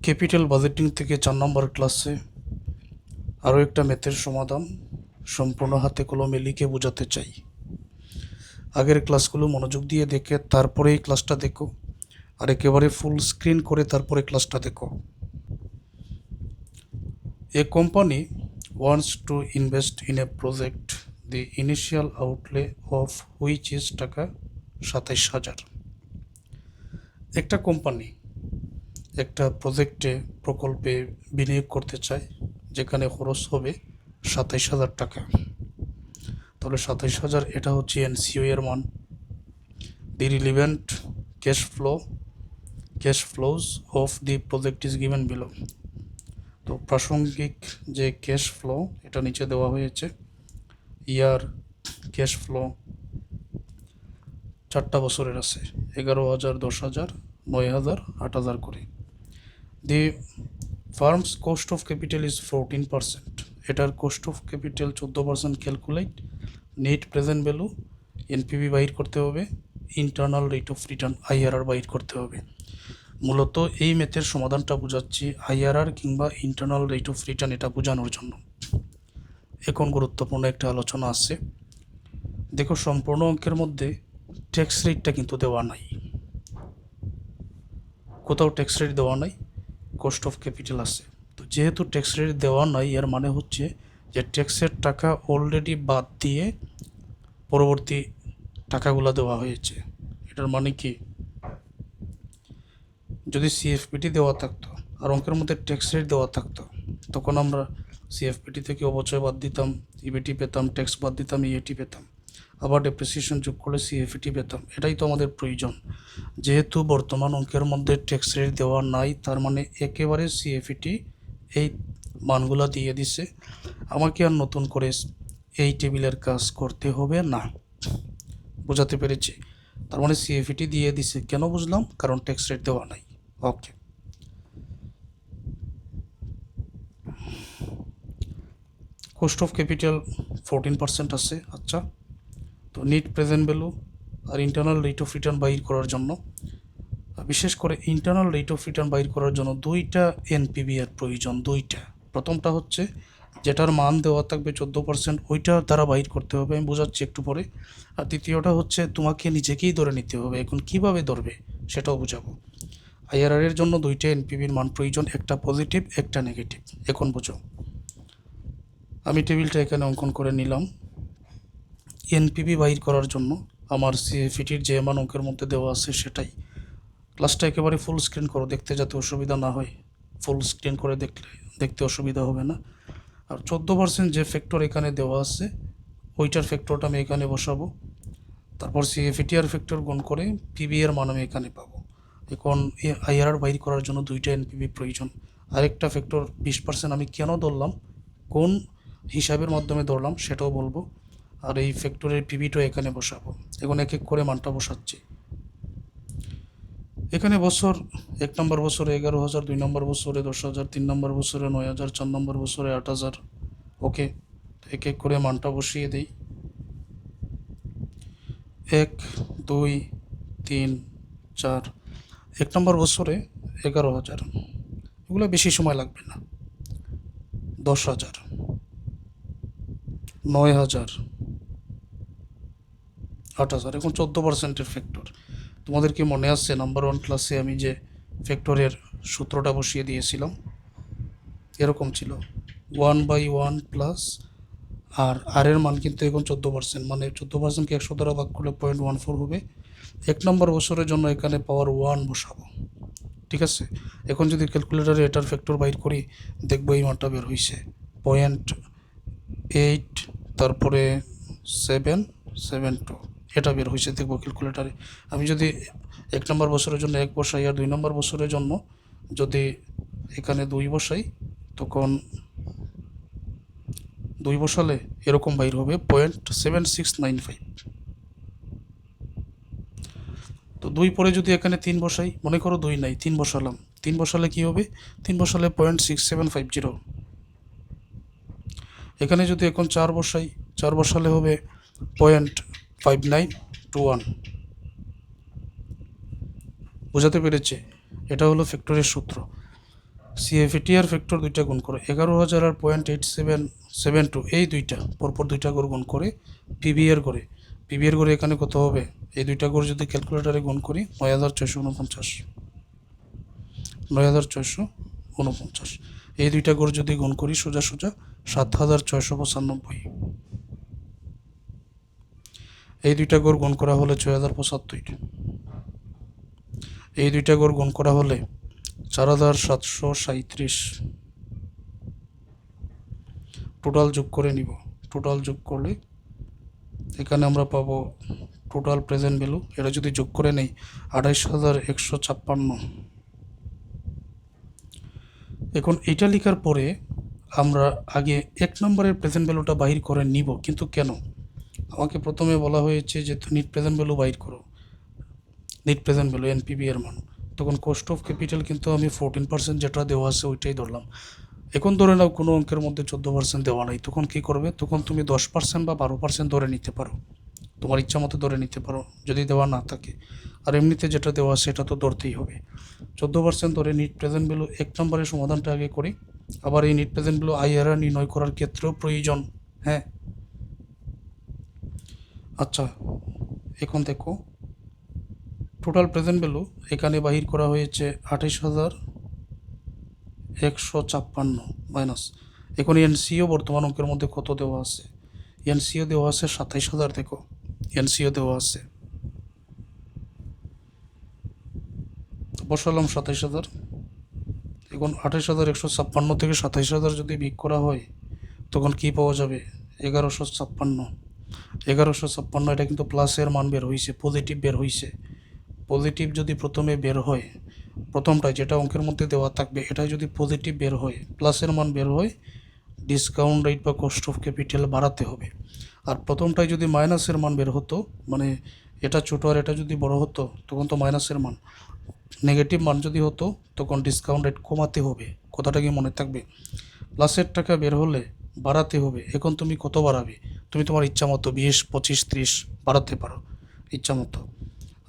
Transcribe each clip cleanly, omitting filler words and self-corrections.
Capital budgeting থেকে 4 নম্বর ক্লাসে আরও একটা ম্যাথের সমাধান সম্পূর্ণ হাতে কলমে লিখে বোঝাতে চাই। আগের ক্লাসগুলো মনোযোগ দিয়ে দেখে তারপরে এই ক্লাসটা দেখো, আর একেবারে ফুল স্ক্রিন করে তারপরে ক্লাসটা দেখো। A company wants to invest in a project, the initial outlay of which is taka 27,000। একটা কোম্পানি একটা প্রকল্পে বিনিয়োগ করতে চায় যেখানে খরচ হবে 27,000 টাকা। তাহলে 27,000 এটা হচ্ছে এনসিও এর মান। The relevant cash flows of the project is given below. তো প্রাসঙ্গিক যে ক্যাশ ফ্লো এটা নিচে দেওয়া হয়েছে। ইয়ার ক্যাশ ফ্লো 4টা বছরের আছে, 11,000, 10,000, 9,000, 8,000 করে। The firm's cost of capital is 14%। এটার cost of capital 14% calculate. Net present value NPV বাইর করতে হবে, internal rate of return IRR বাইর করতে হবে। মূলত এই ম্যাথের সমাধানটা বোঝাচ্ছি আইআরআর কিংবা ইন্টারনাল রেট অফ রিটার্ন এটা বোঝানোর জন্য। এখন গুরুত্বপূর্ণ একটা আলোচনা আছে। দেখো, সম্পূর্ণ অঙ্কের মধ্যে ট্যাক্স রেটটা কিন্তু দেওয়া নাই, কোথাও ট্যাক্স রেট দেওয়া নাই, কস্ট অফ ক্যাপিটাল আছে। তো যেহেতু ট্যাক্স রেট দেওয়া নাই, এর মানে হচ্ছে যে ট্যাক্সের টাকা অলরেডি বাদ দিয়ে পরবর্তী টাকাগুলো দেওয়া হয়েছে। এটার মানে কি, যদি সিএফপিটি দেওয়া থাকতো আর অঙ্কের মধ্যে ট্যাক্স রেট দেওয়া থাকতো, তখন আমরা সিএফপিটি থেকে অবচয় বাদ দিতাম, ইবিটি পেতাম, ট্যাক্স বাদ দিতাম, ইএটি পেতাম, আবার ডেপ্রিসিয়েশন যোগ করলে সিএফটি পেতাম। এটাই তো আমাদের প্রয়োজন। যেহেতু বর্তমান অঙ্কের মধ্যে ট্যাক্স রেট দেওয়া নাই, তার মানে একেবারে সিএফটি এই মানগুলা দিয়ে দিছে। আমাকে আর নতুন করে এই টেবিলের কাজ করতে হবে না। বোঝাতে পেরেছি? তার মানে সিএফটি দিয়ে দিছে। কেন বুঝলাম? কারণ ট্যাক্স রেট দেওয়া নাই। ওকে, কস্ট অফ ক্যাপিটাল 14% আছে। আচ্ছা, তো নিট প্রেজেন্ট ভ্যালু আর ইন্টারনাল রেট অফ রিটার্ন বাইর করার জন্য, বিশেষ করে ইন্টারনাল রেট অফ রিটার্ন বাইর করার জন্য দুইটা এনপিভি এর প্রয়োজন। দুইটা। প্রথমটা হচ্ছে যেটার মান দেওয়া থাকবে 14%, ওইটার দ্বারা বাইর করতে হবে, আমি বোঝাচ্ছি একটু পরে। আর দ্বিতীয়টা হচ্ছে তোমাকে নিজেকেই ধরে নিতে হবে। এখন কিভাবে ধরবে সেটাও বোঝাবো। আইআরআর এর জন্য দুইটা এনপিভির মান প্রয়োজন, একটা পজিটিভ একটা নেগেটিভ। এখন বোঝো, আমি টেবিলটা এখানে অঙ্কন করে নিলাম। এনপিভি বাইর করার জন্য আমার সিএফিটির যে মান অঙ্কের মধ্যে দেওয়া আছে সেটাই। ক্লাসটা একেবারে ফুল স্ক্রিন করো, দেখতে যাতে অসুবিধা না হয়। ফুল স্ক্রিন করে দেখতে অসুবিধা হবে না। আর 14% যে ফ্যাক্টর এখানে দেওয়া আছে, ওইটার ফ্যাক্টরটা আমি এখানে বসাবো। তারপর সিএফিটি আর ফ্যাক্টর গুণ করে পিবি এর মান আমি এখানে পাবো। এখন আইআরআর বাইর করার জন্য দুইটা এনপিভি প্রয়োজন। আরেকটা ফ্যাক্টর 20% আমি কেন ধরলাম, কোন হিসাবের মাধ্যমে ধরলাম সেটাও বলবো। আর এই ফ্যাক্টরের পিবিটাও এখানে বসাবো। এখন এক এক করে মানটা বসাচ্ছি। এখানে বছর 1 নম্বর বছরে 11,000, 2 নম্বর বছরে 10,000, 3 নম্বর বছরে 9,000, 4 নম্বর বছরে 8,000। ওকে, এক এক করে মানটা বসিয়ে দিই। 1, 2, 3, 4। 1 নম্বর বছরে 11,000, এগুলো বেশি সময় লাগবে না। 10,000, 9,000, 8,000। এখন 14%-এর ফ্যাক্টর তোমাদের কি মনে আছে? নাম্বার 1 ক্লাসে আমি যে ফ্যাক্টরের সূত্রটা বসিয়ে দিয়েছিলাম, এরকম ছিল 1/1 প্লাস আর এর মান কিন্তু এখন 14%, মানে 14%কে 100 দ্বারা ভাগ করলে 0.14 হবে। 1 নম্বর বছরের জন্য এখানে পাওয়ার 1 বসাবো। ঠিক আছে, এখন যদি ক্যালকুলেটারে এটার ফ্যাক্টর বাইর করি, দেখবো এই মানটা বের হয়েছে 0.8, তারপরে 772, এটা বের হয়েছে। দেখবো ক্যালকুলেটারে। আমি যদি 1 নম্বর বছরের জন্য 1 বসাই আর 2 নম্বর বছরের জন্য যদি এখানে 2 বসাই, তখন 2 বসালে এরকম বাইর হবে 0.7695। তো 2 পরে যদি এখানে 3 বসাই, মনে করো 2 নাই, 3 বসালাম। 3 বসালে কি হবে? 3 বসালে 0.6750। এখানে যদি এখন 4 বসাই, 4 বসালে হবে 0.5921। বোঝাতে পেরেছে? এটা হলো ফ্যাক্টরের সূত্র। সিএফিটি আর ফ্যাক্টর দুইটা গুণ করো, 11,000 আর 0.8772 এই দুইটা পরপর দুইটা করে গুণ করে পিবিএর করে এখানে কত হবে, এই দুইটা করে যদি ক্যালকুলেটারে গুণ করি 9,449, এই দুইটা করে যদি গুণ করি সোজা 7,695, এই দুইটা গড় গুণ করা হলে 6,075, এই দুইটা গড় গুণ করা হলে 4,737, টোটাল যোগ করে নিব, টোটাল যোগ করলে এখানে আমরা পাবো টোটাল প্রেজেন্ট ভ্যালু, এটা যদি যোগ করে নেই 28,156। এখন এটা লেখার পরে আমরা আগে 1 নম্বরের প্রেজেন্ট ভ্যালুটা বাহির করে নিব, কিন্তু কেন, আমাকে প্রথমে বলা হয়েছে যে নিট প্রেজেন্ট ভ্যালু বাহির করো, নিট প্রেজেন্ট ভ্যালু এনপিভি এর মান, তখন কস্ট অফ ক্যাপিটাল কিন্তু আমি 14% যেটা দেওয়া আছে ওইটাই ধরলাম। এখন ধরে নাও কোনো অঙ্কের মধ্যে 14% দেওয়া নাই, তখন কি করবে, তখন তুমি 10% বা 12% ধরে নিতে পারো, তোমার ইচ্ছা মতো ধরে নিতে পারো যদি দেওয়া না থাকে, আর এমনিতে যেটা দেওয়া আছে সেটা তো ধরতেই হবে। 14% ধরে নিট প্রেজেন্ট ভ্যালু 1 নম্বরের সমাধানটা আগে করি, আবার এই নিট প্রেজেন্ট ভ্যালু আইআরআর নির্ণয় করার ক্ষেত্রেও প্রয়োজন। হ্যাঁ, আচ্ছা এখন দেখো টোটাল প্রেজেন্ট ভ্যালু এখানে বাহির করা হয়েছে 28,156 মাইনাস, এখন এনসিও বর্তমান অঙ্কের মধ্যে কত দেওয়া আছে, এনসিও দেওয়া আছে 27,000, দেখো এনসিও দেওয়া আছে, বসালাম 27,000। এখন 28,156 থেকে 27,000 যদি বিয়োগ করা হয় তখন কি পাওয়া যাবে, 1156। এটা কিন্তু প্লাসের মান বের হয়েছে, পজিটিভ বের হয়েছে, পজিটিভ যদি প্রথমে বের হয়, প্রথমটায় যেটা অঙ্কের মধ্যে দেওয়া থাকবে এটাই যদি পজিটিভ বের হয়, প্লাসের মান বের হয়, ডিসকাউন্ট রেট বা কস্ট অফ ক্যাপিটাল বাড়াতে হবে। আর প্রথমটায় যদি মাইনাসের মান বের হতো, মানে এটা ছোটো আর এটা যদি বড় হতো তখন তো মাইনাসের মান, নেগেটিভ মান যদি হতো তখন ডিসকাউন্ট রেট কমাতে হবে, কথাটা কি মনে থাকবে, প্লাসের টাকা বের হলে বাড়াতে হবে। এখন তুমি কত বাড়াবে, তুমি তোমার ইচ্ছা মতো 20, 25, 30 বাড়াতে পারো ইচ্ছা মতো,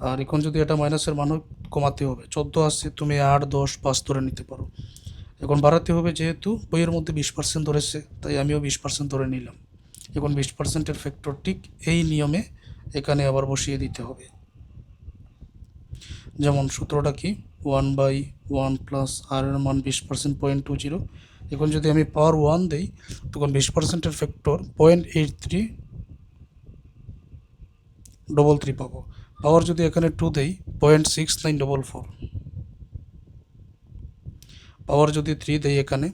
আর এখন যদি এটা মাইনাসের মান কমাতে হবে, 14 আসছে তুমি 8, 10, 5 ধরে নিতে পারো। এখন বাড়াতে হবে, যেহেতু বইয়ের মধ্যে 20% ধরেছে তাই আমিও 20% ধরে নিলাম। এখন 20%-এর ফ্যাক্টর ঠিক এই নিয়মে এখানে আবার বসিয়ে দিতে হবে, যেমন সূত্রটা কি 1/1 প্লাস আর এর মান 20% 0.20, এখন যদি আমি পাওয়ার 1 দেই তখন 20%-এর ফ্যাক্টর 0.8333 পাবো, পাওয়ার যদি এখানে 2 দেই 0.6944, পাওয়ার যদি 3 দেই এখানে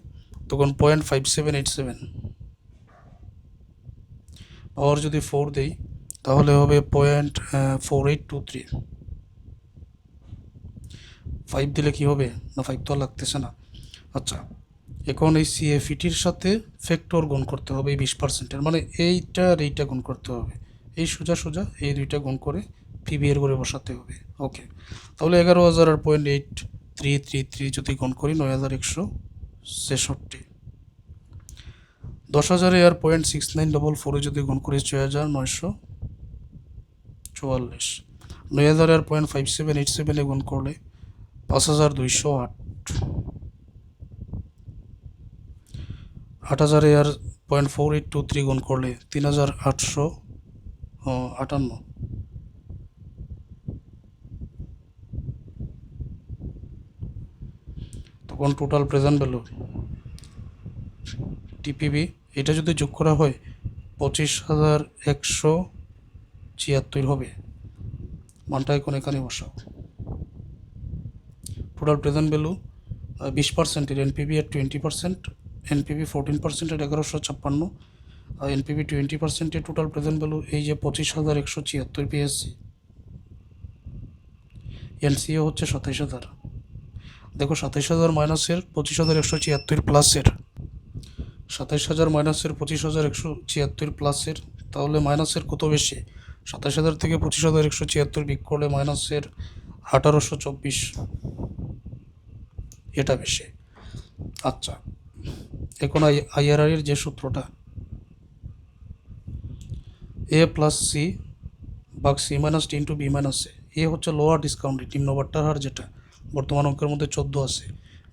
তখন 0.5787, পাওয়ার যদি 4 দেই তাহলে হবে 0.4823, 5 দিলে কি হবে না, 5 তো লাগতেছে না। আচ্ছা এখন এই সিএফইটির সাথে ফ্যাক্টর গুণ করতে হবে এই 20%-এর, মানে এইটা আর এইটা গুণ করতে হবে, এই সোজা এই দুইটা গুণ করে পিবি এর করে বসাতে হবে। ওকে, তাহলে 11,000 আর 0.8333 যদি গুণ করি 9,166, 10,000 আর 0.6944 যদি গুণ করি 6,944, 9,000 আর 0.5787 গুণ করলে 5,208, 8,000 আর 0.4823 গুণ করলে 3,858, তখন টোটাল প্রেজেন্ট ভ্যালু টিপিবি এটা যদি যোগ করা হয় 25,176 হবে, মানটা এখন এখানে বসাও। টোটাল প্রেজেন্ট ভ্যালু 20%-এর এনপিবি এর 20%, এনপিবি 14%-এর 1156, আর এনপিবি 20%-এর টোটাল প্রেজেন্ট ভ্যালু এই যে 25,176 পেয়েছি, এনসিও হচ্ছে 27,000, দেখো 27,000 মাইনাসের 25,176 প্লাসের, 27,000 মাইনাসের 25,176 প্লাসের, তাহলে মাইনাসের কত বেশি, 27,000 থেকে 25,176 বিয়োগ করলে মাইনাসের 1,824, এটা বেশি। আচ্ছা এখন আইআরআর এর যে সূত্রটা এ প্লাস সি ভাগ সি মাইনাস টি ইন্টু বি মাইনাস এ, এ হচ্ছে লোয়ার ডিসকাউন্ট রেট, নিম্ন বাট্টার হার, যেটা বর্তমান অঙ্কের মধ্যে 14 আছে,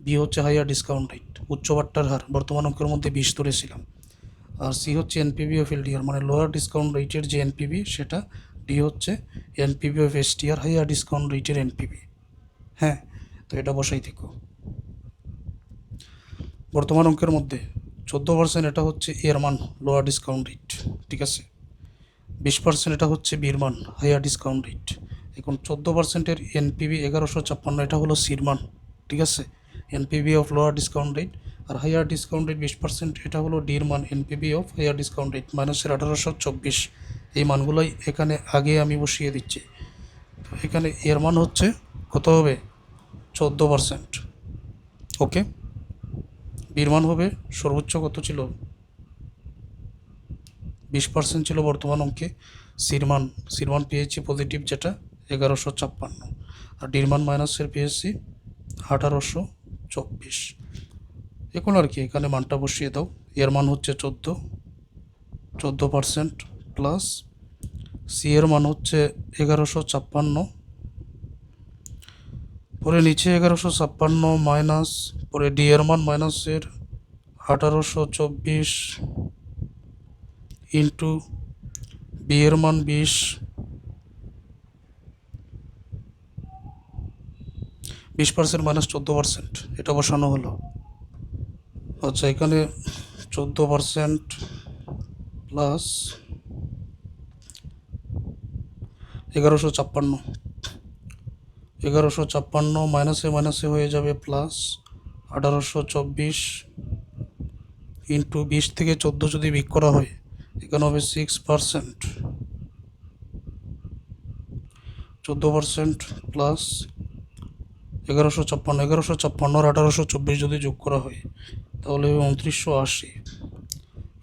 বি হচ্ছে হাইয়ার ডিসকাউন্ট রেট, উচ্চ বাট্টার হার, বর্তমান অঙ্কের মধ্যে 20 ধরেছিলাম। আর সি হচ্ছে এনপিভি অফ এলডিআর, মানে লোয়ার ডিসকাউন্ট রেটের যে এনপিভি সেটা। ডি হচ্ছে NPV of STR, higher discount রেটের এনপিভি। হ্যাঁ, তো এটা বসাই থেকো। বর্তমান অঙ্কের মধ্যে 14% এটা হচ্ছে এর মান, লোয়ার ডিসকাউন্ট রেট, ঠিক আছে। 20% এটা হচ্ছে বির মান, হাইয়ার ডিসকাউন্ট রেট। এখন 14%-এর এনপিভি 1156, এটা হলো সির মান, ঠিক আছে, NPV of lower discount rate. আর হাইয়ার ডিসকাউন্ট রেট 20%, এটা হলো ডির মান, NPV of higher discount rate, মাইনাসের 1824। এই মানগুলোই এখানে আগে আমি বসিয়ে দিচ্ছি। তো এখানে এর মান হচ্ছে কত হবে, 14%। ওকে, বির মান হবে সর্বোচ্চ কত ছিল, 20% ছিল বর্তমান অঙ্কে। সির মান পেয়েছি পজিটিভ, যেটা 1156। আর ডির মান মাইনাসের পেয়েছি 1824। এখন আর কি এখানে মানটা বসিয়ে দাও। এর মান হচ্ছে 14% প্লাস সি এর মান হচ্ছে 1156, পরে নিচে 1156 মাইনাস, পরে ডি এর মান মাইনাসের 1824 ইন্টু বি এর মান 20% মাইনাস 14%, এটা বসানো হলো। আচ্ছা, এখানে 14% প্লাস 1156 মাইনাসে মাইনাসে হয়ে যাবে প্লাস 1824 ইন্টু 20 থেকে 14 যদি বিক করা হয় এখানে হবে 6%। 14% প্লাস 1156 আর 1824 যদি যোগ করা হয় তাহলে 2980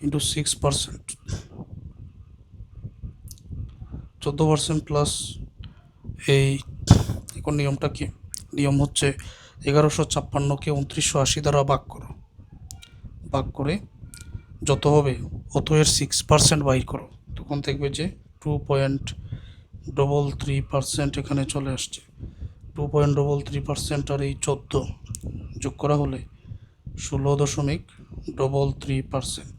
ইন্টু 6%। 14% প্লাস এই, এখন নিয়মটা কি, নিয়ম হচ্ছে 1156কে 2980 দ্বারা ভাগ করো, ভাগ করে যত হবে অত এর 6% বাইর করো, তখন দেখবে যে 2.33% এখানে চলে আসছে। 2.33% আর এই 14 যোগ করা হলে 16.33%।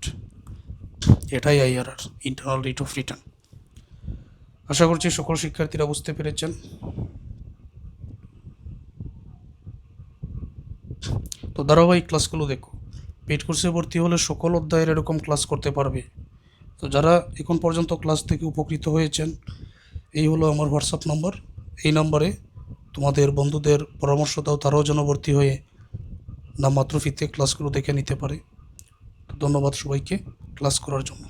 এটাই IRR, internal rate of return. আশা করছি সকল শিক্ষার্থীরা বুঝতে পেরেছেন। তো ধারাবাহিক ক্লাসগুলো দেখো, পেইড কোর্সে ভর্তি হলে সকল অধ্যায়ের এরকম ক্লাস করতে পারবে। তো যারা এখন পর্যন্ত ক্লাস থেকে উপকৃত হয়েছেন, এই হলো আমার হোয়াটসঅ্যাপ নম্বর। এই নম্বরে তোমাদের বন্ধুদের পরামর্শ দাও, তারাও যেন ভর্তি হয়ে নামমাত্র ফিতে ক্লাসগুলো দেখে নিতে পারে। তো ধন্যবাদ সবাইকে ক্লাস করার জন্য।